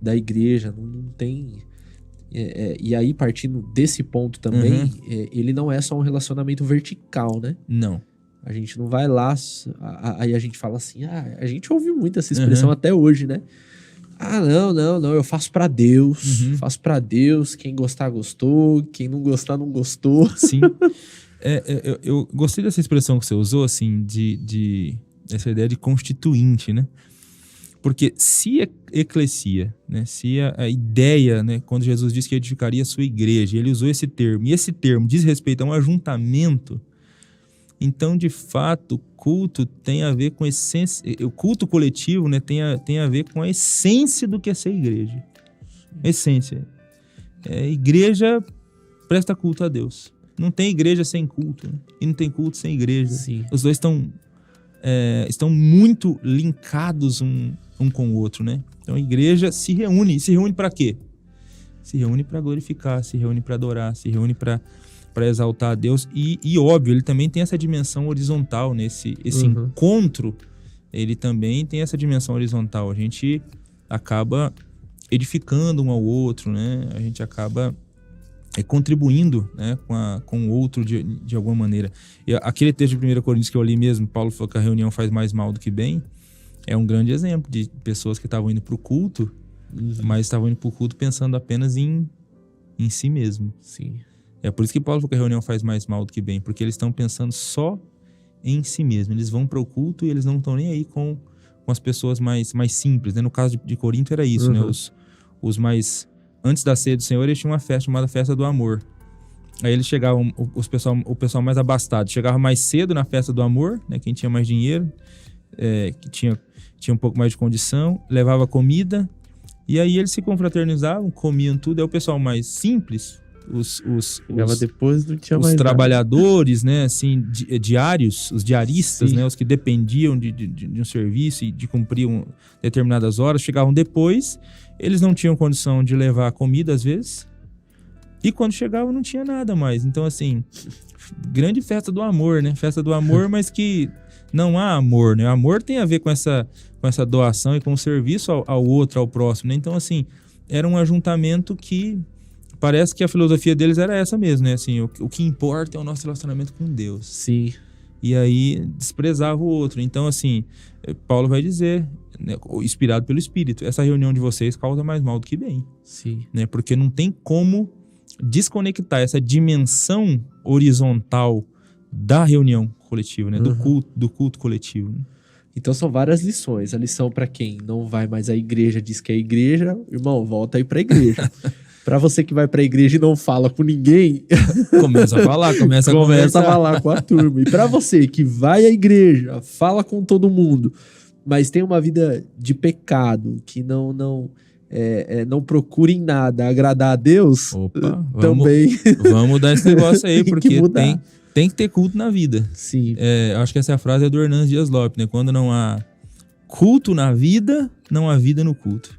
da igreja, não tem E aí, partindo desse ponto também, ele não é só um relacionamento vertical, né? Não. A gente não vai lá, aí a gente fala assim, a gente ouve muito essa expressão até hoje, né? Não, eu faço pra Deus, quem gostar, gostou, quem não gostar, não gostou. Sim. Eu gostei dessa expressão que você usou, assim, essa ideia de constituinte, né? Porque se a eclesia, né, se a ideia, né, quando Jesus disse que edificaria a sua igreja, ele usou esse termo, e esse termo diz respeito a um ajuntamento, então, de fato, o culto tem a ver com essência, o culto coletivo, né, tem a ver com a essência do que é ser igreja. Essência. Igreja presta culto a Deus. Não tem igreja sem culto, né? E não tem culto sem igreja. Sim. Os dois estão muito linkados um com o outro, né? Então a igreja se reúne para quê? Se reúne para glorificar, se reúne para adorar, se reúne para exaltar a Deus e óbvio, ele também tem essa dimensão horizontal, né? Esse encontro, ele também tem essa dimensão horizontal. A gente acaba edificando um ao outro, né? A gente acaba contribuindo, né, com o outro de alguma maneira. E aquele texto de 1 Coríntios que eu li mesmo, Paulo falou que a reunião faz mais mal do que bem, é um grande exemplo de pessoas que estavam indo para o culto, mas estavam indo para o culto pensando apenas em si mesmo. Sim. É por isso que Paulo falou que a reunião faz mais mal do que bem, porque eles estão pensando só em si mesmo. Eles vão para o culto e eles não estão nem aí com as pessoas mais simples, né? No caso de Corinto era isso, né? Os mais... Antes da ceia do Senhor, eles tinham uma festa chamada Festa do Amor. Aí eles chegavam, o pessoal mais abastado, chegava mais cedo na Festa do Amor, né? Quem tinha mais dinheiro, que tinha um pouco mais de condição, levava comida, e aí eles se confraternizavam, comiam tudo. Aí o pessoal mais simples, depois não tinha os mais trabalhadores, né, assim, diários, os diaristas, Sim. né, os que dependiam de um serviço e de cumprir determinadas horas, chegavam depois, eles não tinham condição de levar comida às vezes, e quando chegavam não tinha nada mais. Então, assim, grande festa do amor, né, festa do amor, mas que não há amor, né, o amor tem a ver com essa doação e com o serviço ao outro, ao próximo, né, então, assim, era um ajuntamento que parece que a filosofia deles era essa mesmo, né? Assim, o que importa é o nosso relacionamento com Deus. Sim. E aí desprezava o outro. Então, assim, Paulo vai dizer, né, inspirado pelo Espírito, essa reunião de vocês causa mais mal do que bem. Sim. Né? Porque não tem como desconectar essa dimensão horizontal da reunião coletiva, né? Do culto coletivo. Né? Então são várias lições. A lição para quem não vai mais à igreja, diz que é igreja, irmão, volta aí pra igreja. Pra você que vai pra igreja e não fala com ninguém... Começa a falar, começa a falar com a turma. E pra você que vai à igreja, fala com todo mundo, mas tem uma vida de pecado, que não procura em nada agradar a Deus, também... Vamos mudar esse negócio aí, porque tem que ter culto na vida. Sim. Acho que essa frase é do Hernandes Dias Lopes, né? Quando não há culto na vida, não há vida no culto.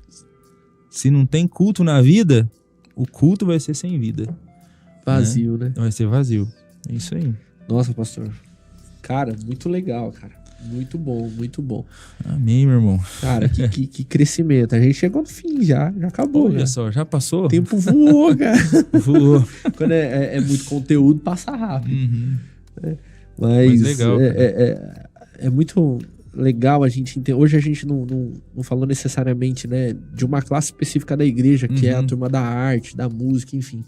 Se não tem culto na vida... O culto vai ser sem vida. Vazio, né? Vai ser vazio. É isso aí. Nossa, pastor. Cara, muito legal, cara. Muito bom, muito bom. Amém, meu irmão. Cara, que crescimento. A gente chegou no fim já acabou. Olha só, já passou? O tempo voou, cara. Voou. Quando é muito conteúdo, passa rápido. Mas legal. É muito... legal a gente entender. Hoje a gente não falou necessariamente, né, de uma classe específica da igreja, que é a turma da arte, da música, enfim.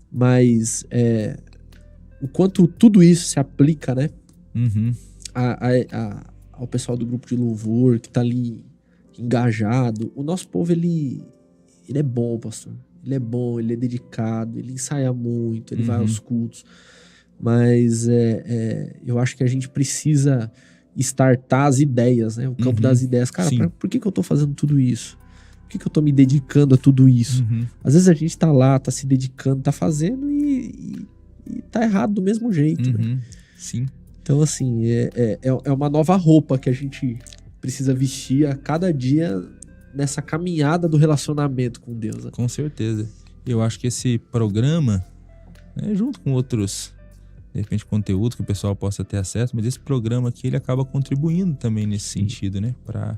Mas o quanto tudo isso se aplica, né, ao pessoal do grupo de louvor, que tá ali engajado. O nosso povo, ele é bom, pastor. Ele é bom, ele é dedicado, ele ensaia muito, ele vai aos cultos. Mas eu acho que a gente precisa... startar as ideias, né? O campo das ideias. Cara, por que eu tô fazendo tudo isso? Por que eu tô me dedicando a tudo isso? Às vezes a gente tá lá, tá se dedicando, tá fazendo e tá errado do mesmo jeito. Né? Sim. Então, assim, é uma nova roupa que a gente precisa vestir a cada dia nessa caminhada do relacionamento com Deus. Né? Com certeza. Eu acho que esse programa, né, junto com outros... de repente conteúdo que o pessoal possa ter acesso, mas esse programa aqui ele acaba contribuindo também nesse sentido, né? Para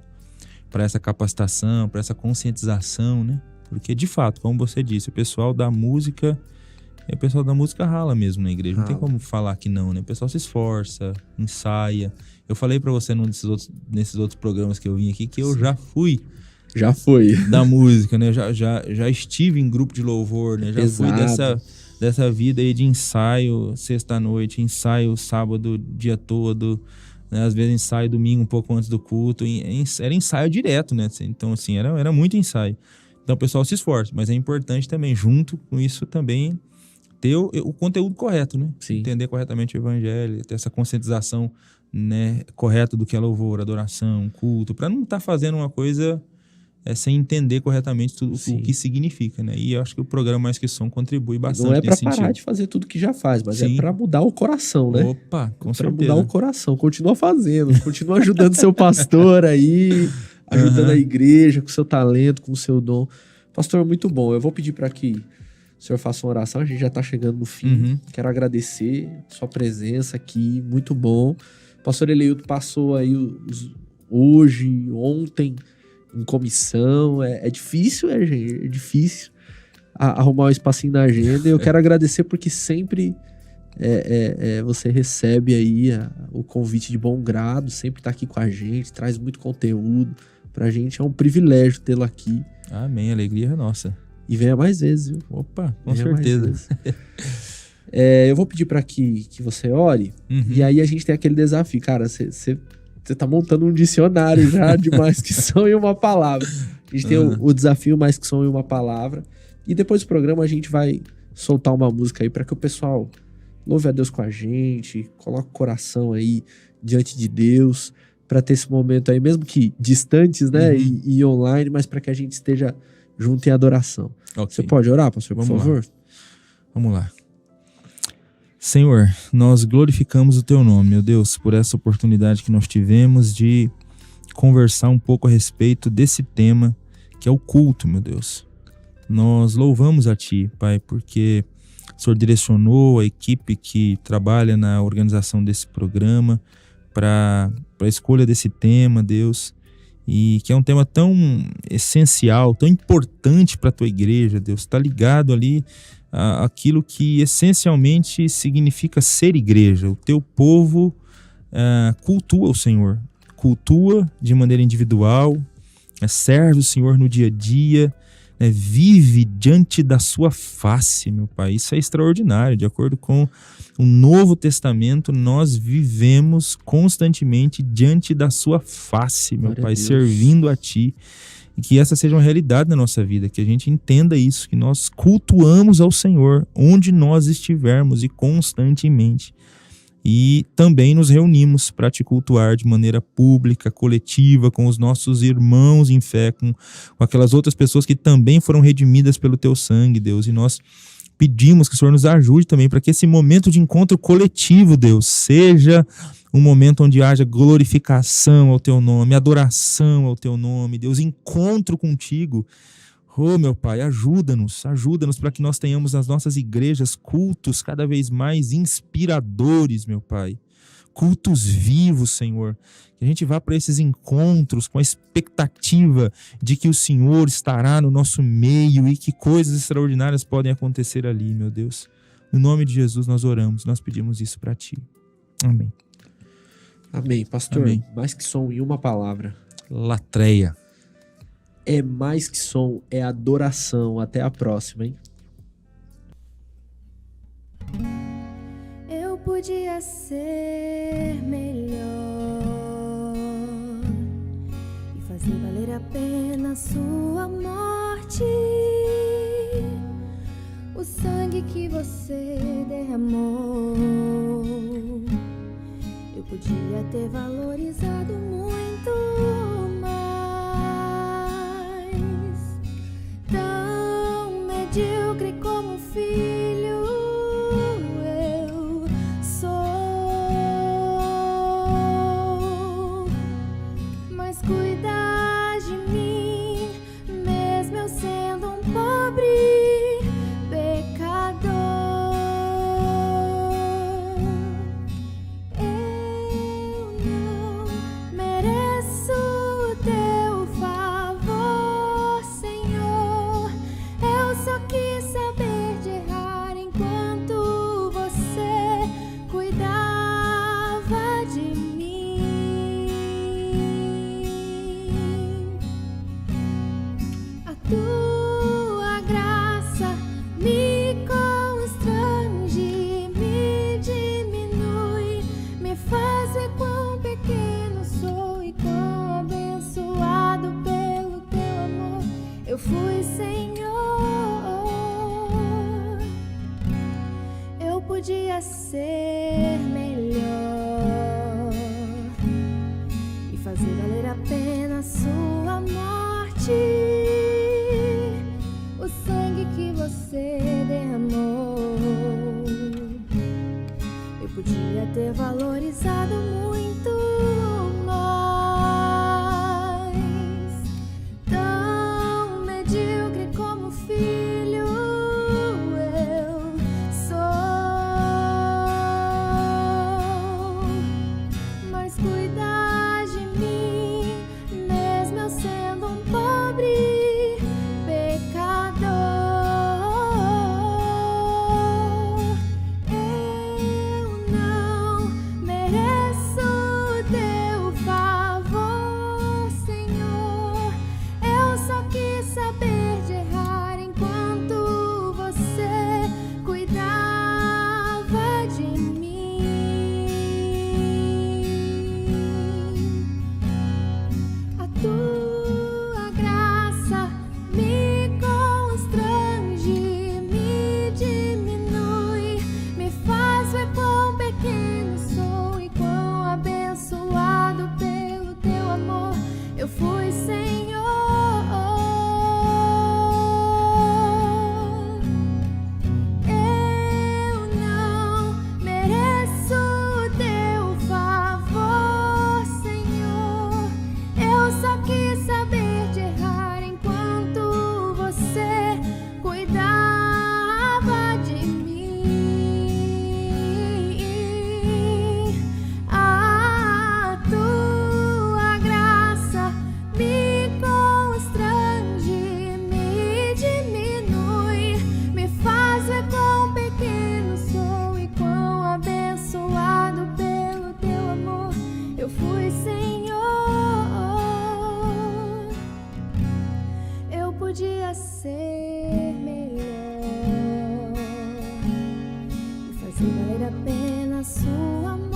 essa capacitação, para essa conscientização, né? Porque, de fato, como você disse, o pessoal da música rala mesmo na igreja. Não tem como falar que não, né? O pessoal se esforça, ensaia. Eu falei pra você nesses outros programas que eu vim aqui que eu já fui. Já foi. Da música, né? Já estive em grupo de louvor, né? Já fui dessa vida aí de ensaio sexta-noite, ensaio sábado, dia todo, né? Às vezes ensaio domingo um pouco antes do culto. Era ensaio direto, né? Então, assim, era muito ensaio. Então o pessoal se esforça, mas é importante também, junto com isso também, ter o conteúdo correto, né? Sim. Entender corretamente o evangelho, ter essa conscientização, né, correta do que é louvor, adoração, culto, para não estar fazendo uma coisa sem entender corretamente tudo o que significa, né? E eu acho que o programa Mais Que Som contribui bastante nesse sentido. Não é para parar de fazer tudo que já faz, mas é para mudar o coração, né? Opa, com certeza. Para mudar o coração. Continua fazendo, continua ajudando seu pastor aí, ajudando a igreja com seu talento, com o seu dom. Pastor, muito bom. Eu vou pedir para que o senhor faça uma oração, a gente já está chegando no fim. Quero agradecer sua presença aqui, muito bom. O pastor Eleilton passou aí hoje, ontem, em comissão. É difícil, gente? É difícil arrumar um espacinho na agenda. Eu quero agradecer porque sempre você recebe aí o convite de bom grado, sempre está aqui com a gente, traz muito conteúdo. Pra gente é um privilégio tê-lo aqui. Amém, a alegria é nossa. E venha mais vezes, viu? Opa, com certeza. Eu vou pedir para que você ore, e aí a gente tem aquele desafio. Cara, você tá montando um dicionário já de mais que som em uma palavra. A gente tem o desafio mais que som em uma palavra. E depois do programa a gente vai soltar uma música aí para que o pessoal louve a Deus com a gente, coloque o coração aí diante de Deus, para ter esse momento aí, mesmo que distantes, né, e online, mas para que a gente esteja junto em adoração. Okay. Você pode orar, pastor, por favor? Vamos lá. Senhor, nós glorificamos o Teu nome, meu Deus, por essa oportunidade que nós tivemos de conversar um pouco a respeito desse tema, que é o culto, meu Deus. Nós louvamos a Ti, Pai, porque o Senhor direcionou a equipe que trabalha na organização desse programa para a escolha desse tema, Deus, e que é um tema tão essencial, tão importante para a Tua igreja, Deus. Está ligado ali àquilo que essencialmente significa ser igreja. O Teu povo cultua o Senhor, cultua de maneira individual, serve o Senhor no dia a dia, vive diante da Sua face, meu Pai. Isso é extraordinário. De acordo com o Novo Testamento, nós vivemos constantemente diante da Sua face, meu Pai, servindo a Ti. E que essa seja uma realidade na nossa vida, que a gente entenda isso, que nós cultuamos ao Senhor onde nós estivermos e constantemente. E também nos reunimos para Te cultuar de maneira pública, coletiva, com os nossos irmãos em fé, com aquelas outras pessoas que também foram redimidas pelo Teu sangue, Deus. E nós pedimos que o Senhor nos ajude também para que esse momento de encontro coletivo, Deus, seja um momento onde haja glorificação ao Teu nome, adoração ao Teu nome, Deus, encontro contigo. Oh, meu Pai, ajuda-nos para que nós tenhamos nas nossas igrejas cultos cada vez mais inspiradores, meu Pai. Cultos vivos, Senhor. Que a gente vá para esses encontros com a expectativa de que o Senhor estará no nosso meio e que coisas extraordinárias podem acontecer ali, meu Deus. No nome de Jesus nós oramos, nós pedimos isso para Ti. Amém. Amém. Pastor, amém. Mais que som em uma palavra. Latreia. É mais que som, é adoração. Até a próxima, hein? Eu podia ser melhor e fazer valer a pena sua morte. O sangue que você derramou, eu podia ter valorizado muito mais. Tão medíocre como filho eu sou, mas cuidar de mim, mesmo eu sendo um pobre pecador. Eu não mereço o Teu favor, Senhor, tua graça me constrange, me diminui, me faz ver quão pequeno sou e quão abençoado pelo teu amor eu fui, Senhor. Eu podia ser melhor e fazer valer a pena a sua morte, o sangue que você derramou. Eu podia ter valorizado muito mais, tão medíocre como filho eu sou, mas cuidar de mim, mesmo eu sendo um pobre pecador. Eu não mereço teu favor, Senhor. Eu só quis saber de errar enquanto você cuidava de mim. A tua graça me constrange, me diminui, me faz ver quão pequeno sou e quão abençoado pelo teu amor eu fui, Senhor. Eu não mereço teu favor, Senhor. Eu só quis saber de errar enquanto você cuidava de mim. A tua graça me constrange, me diminui, me faz ver quão pequeno sou e quão abençoado pelo teu amor eu fui, Senhor. Eu podia ser melhor e fazer valer a pena a sua morte.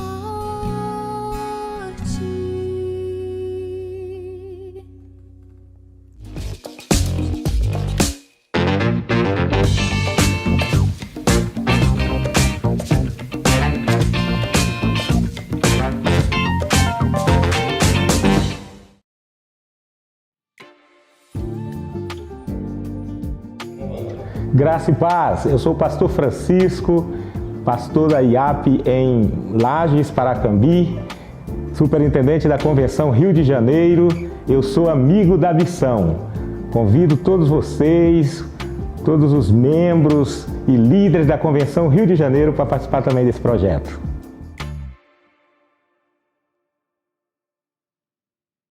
Graça e paz, eu sou o pastor Francisco, pastor da IAP em Lages, Paracambi, superintendente da Convenção Rio de Janeiro. Eu sou amigo da missão. Convido todos vocês, todos os membros e líderes da Convenção Rio de Janeiro para participar também desse projeto.